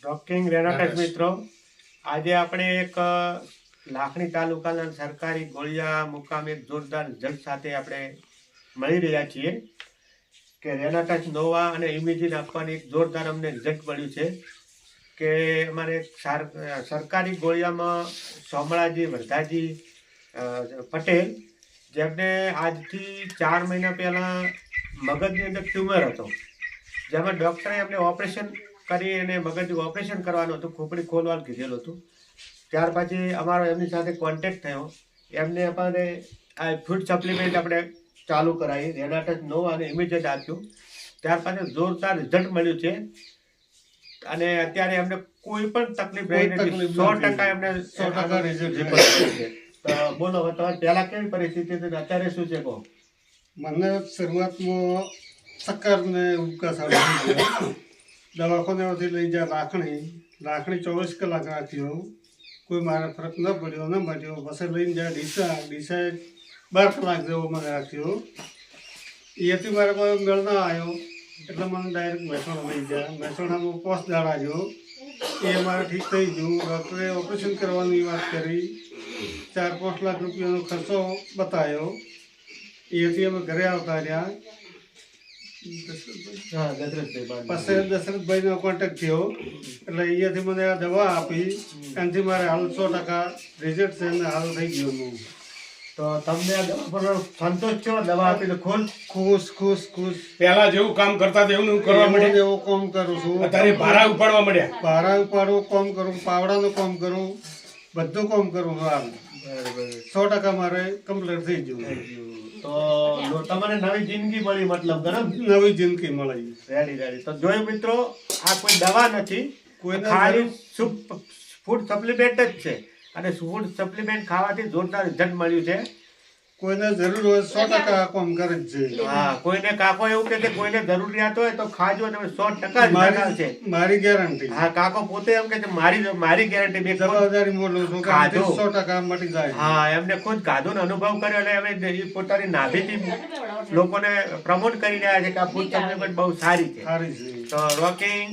Rocking રેનાટસ મિત્રો, આજે આપણે એક લાખણી તાલુકાના સરકારી ગોળિયા મુકામે એક જોરદાર રિઝલ્ટ સાથે આપણે મળી રહ્યા છીએ કે રેનાટસ નોવા અને ઇમેજિન આપવાની એક જોરદાર અમને રિઝલ્ટ મળ્યું છે કે અમારે સરકારી ગોળિયામાં સોમળાજી વરદાજી પટેલ, જેમને આજથી 4 મહિના પહેલાં મગજની અંદર ટ્યુમર હતો, જેમાં ડૉક્ટરે એમને ઓપરેશન કરી અને મગજનું ઓપરેશન કરવાનું હતું, ખોપડી ખોલવાનું કીધેલું હતું. ત્યાર પછી અમારો એમની સાથે કોન્ટેક્ટ થયો, એમને અમારે આ ફૂડ સપ્લિમેન્ટ આપણે ચાલુ કરાવી, રેનાટસ નોવા અને ઇમિડિયેટ આપ્યું. ત્યાર પછી જોરદાર રિઝલ્ટ મળ્યું છે અને અત્યારે એમને કોઈ પણ તકલીફ રહી નથી. 100% એમને 100% રિઝલ્ટ છે. તો બોલો, હવે તમારે પહેલા કેવી પરિસ્થિતિ હતી, અત્યારે શું છે કહો? મને શરૂઆતમાં ચક્કર ને ઉબકા સામે દવાખાનેથી લઈ જાય લાખણી 24 કલાક રાખ્યો, કોઈ મારે ફરક ન પડ્યો. પછી લઈને જાય ડીસાએ 12 કલાક જેવો મને રાખ્યો. એથી મારે કોઈ મેળ ના આવ્યો એટલે મને ડાયરેક્ટ મહેસાણા લઈ જાય. મહેસાણામાં 5 દાડા જો એ મારે ઠીક થઈ ગયું. ડૉક્ટરે ઓપરેશન કરવાની વાત કરી, 4-5 લાખ રૂપિયાનો ખર્ચો બતાવ્યો. એથી અમે ઘરે આવતા રહ્યા. પછી દશરથભાઈનો કોન્ટેક્ટ થયો એટલે અહીંયાથી મને આ દવા આપી, એનાથી મારે હાલ 100% રિઝલ્ટ છે અને હાલ થઈ ગયું હું. તો તમને આ દવા પર સંતોષ છો? દવા આપી તો ખુશ. પહેલા જેવું કામ કરતા હતા એવું કરવા મળ્યા, એવું કામ કરું છું. અત્યારે ભારા ઉપાડવા મળ્યા, ભારા ઉપાડું, કામ કરું, પાવડાનું કામ કરું, બધું કામ કરું. હાલ 100% મારે કમ્પ્લીટ થઈ ગયું. તો તમને નવી જિંદગી મળી, મતલબ નવી જિંદગી મળી. રેડી. તો જોયું મિત્રો, આ કોઈ દવા નથી, ખાલી ફૂડ સપ્લિમેન્ટ જ છે અને ફૂડ સપ્લિમેન્ટ ખાવાથી જોરદાર રિઝલ્ટ મળ્યું છે. કોઈને જરૂર હોય 100% કામ કરે જ છે. હા, કોઈને કાકો એવું કે કોઈને જરૂરિયાત હોય તો ખાજો, તમે 100% છે, મારી ગેરંટી. હા, કાકો પોતે એમ કે મારી ગેરંટી, મેં જવાબદારી બોલું છું કે 100% મટી જાય. હા, એમને ખુદ ગાધોનો અનુભવ કર્યો અને એમને પોતાની નાભીથી લોકોને પ્રમોટ કરી રહ્યા છે કે આ ફૂડ સપ્લિમેન્ટ બહુ સારી છે. સારી છે. તો રોકિંગ